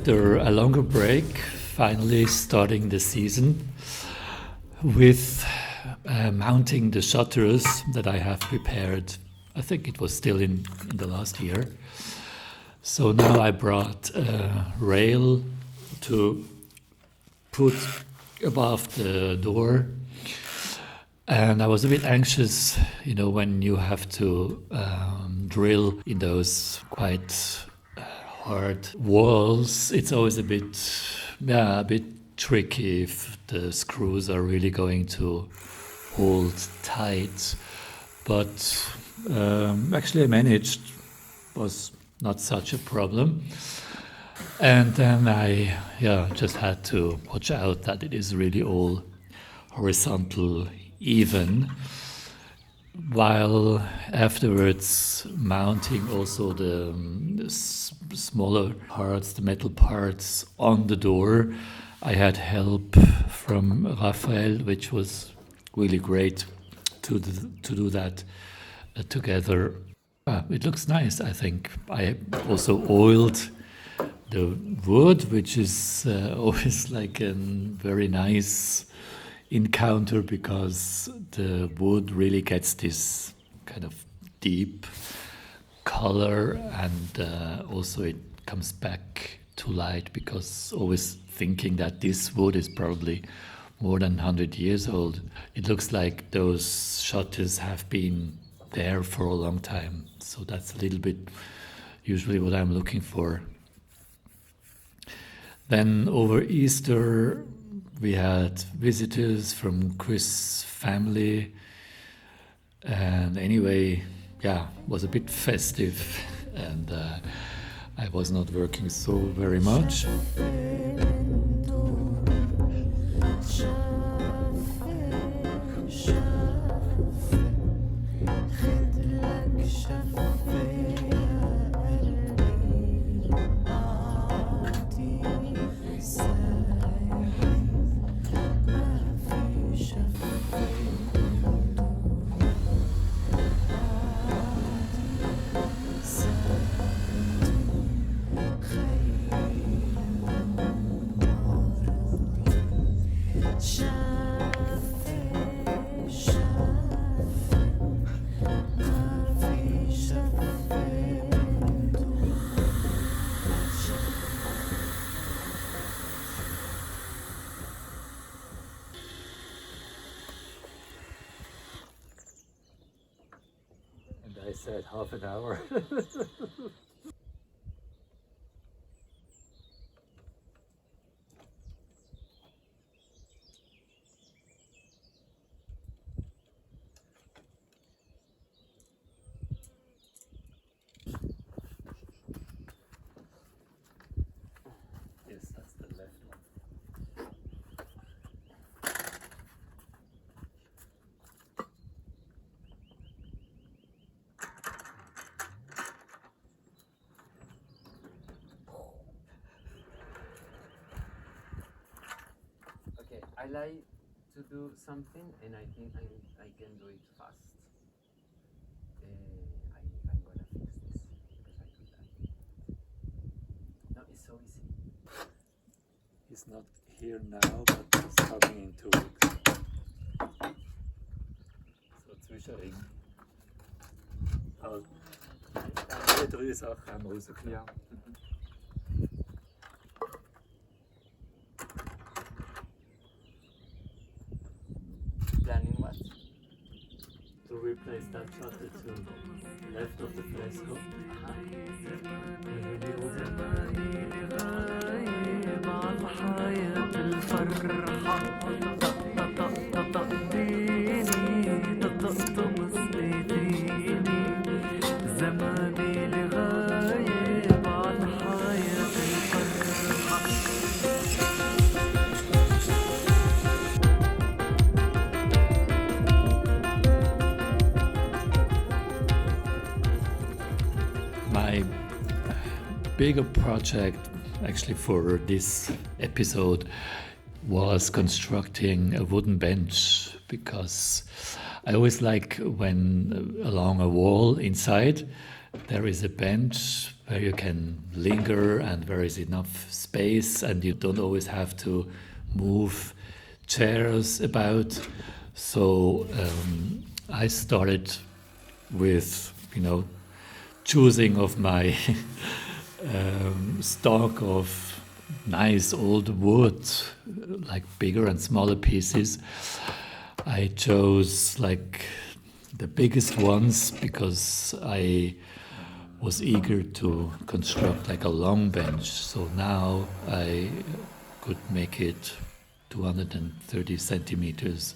after a longer break, finally starting the season with mounting the shutters that I have prepared. I think it was still in the last year. So now I brought a rail to put above the door. And I was a bit anxious, when you have to drill in those quite hard walls. It's always a bit tricky if the screws are really going to hold tight. But actually I managed. Was not such a problem. And then I just had to watch out that it is really all horizontal even, while afterwards mounting also the smaller parts, the metal parts on the door. I had help from Raphael, which was really great to do that together. It looks nice, I think. I also oiled the wood, which is always like a very nice encounter because the wood really gets this kind of deep color, and also it comes back to light, because always thinking that this wood is probably more than 100 years old. It looks like those shutters have been there for a long time. So that's a little bit usually what I'm looking for. Then over Easter, we had visitors from Chris' family. And anyway, was a bit festive, and I was not working so very much. I said half an hour. Yes, that's the left one. I like to do something, and I think I can do it fast. I'm gonna fix this because I do that. No, it's so easy. He's not here now, but he's coming in 2 weeks. So zwischenring. Alle 3 Sachen haben rausgekommen. Planning what? To replace that shutter to left of the fresco. My bigger project actually for this episode was constructing a wooden bench, because I always like when along a wall inside there is a bench where you can linger and there is enough space and you don't always have to move chairs about. So I started with, choosing of my stock of nice old wood, like bigger and smaller pieces. I chose like the biggest ones because I was eager to construct like a long bench. So now I could make it 230 centimeters,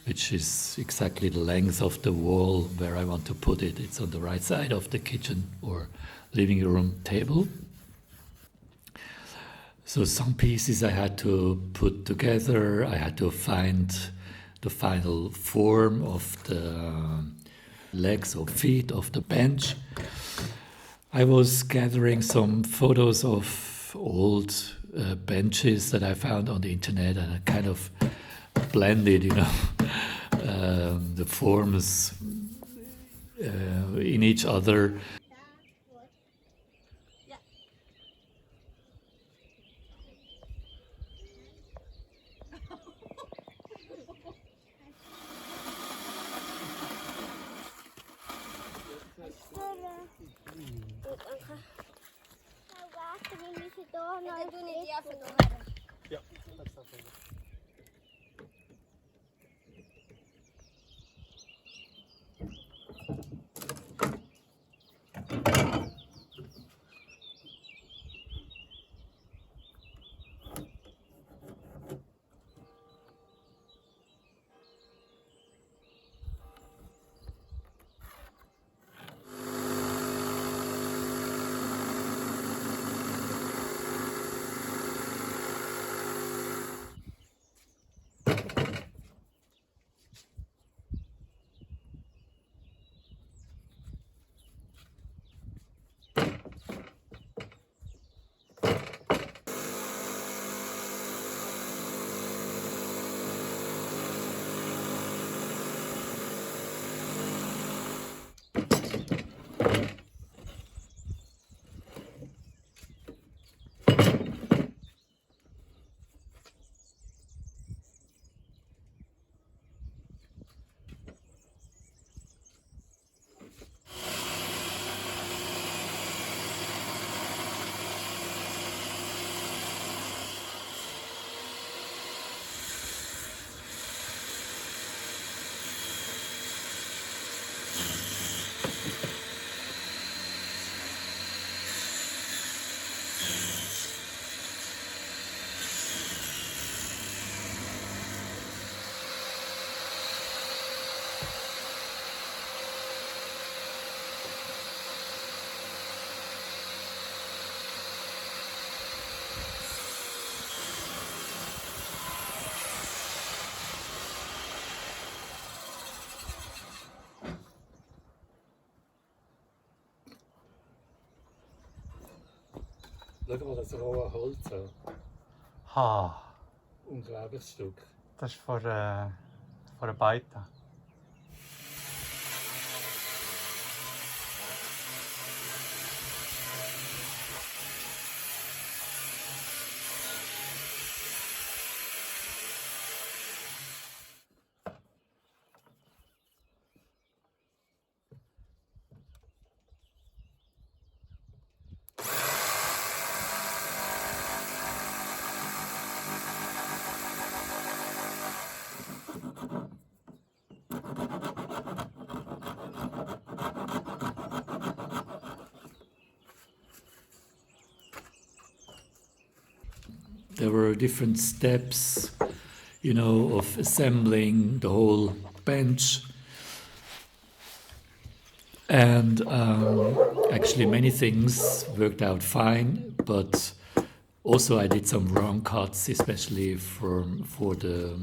which is exactly the length of the wall where I want to put it. It's on the right side of the kitchen or living room table. So some pieces I had to put together. I had to find the final form of the legs or feet of the bench. I was gathering some photos of old benches that I found on the internet, and I kind of blended, the forms in each other. Ja, dat staat er. Schau mal, das rohe Holz. Ha, Unglaubliches Stück. das ist voor een Baita. There were different steps, of assembling the whole bench. And actually many things worked out fine, but also I did some wrong cuts, especially for the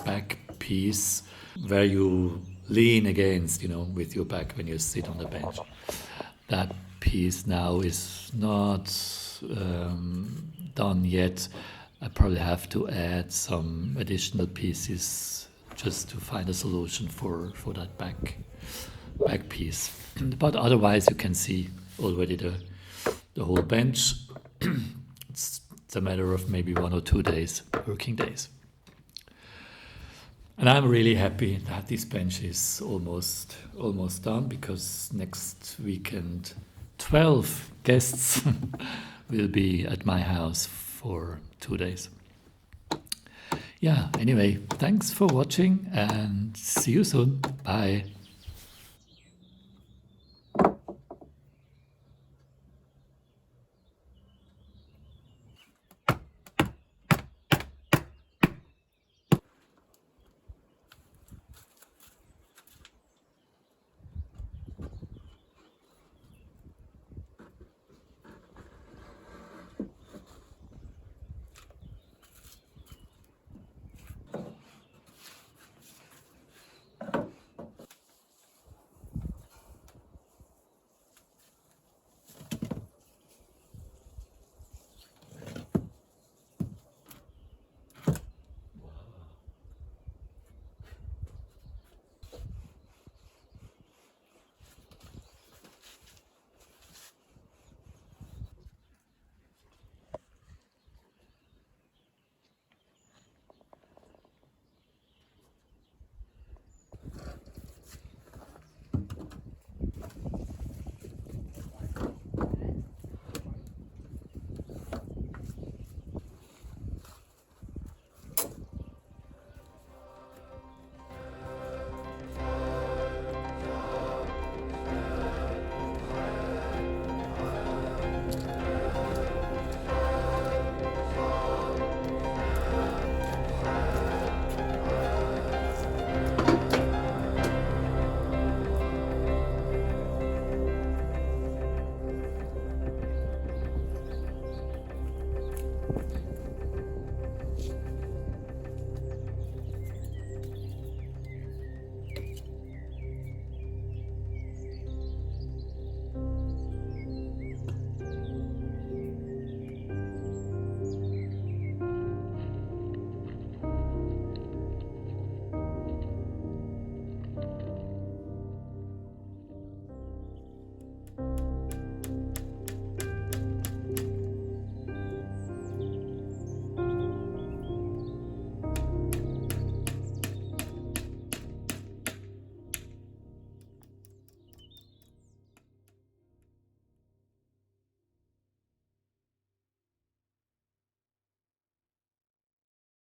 back piece where you lean against, with your back when you sit on the bench. That piece now is not done yet. I probably have to add some additional pieces just to find a solution for that back back piece. But otherwise, you can see already the whole bench. It's a matter of maybe 1 or 2 days, working days. And I'm really happy that this bench is almost done, because next weekend 12 guests will be at my house for 2 days. Yeah, anyway, thanks for watching and see you soon. Bye.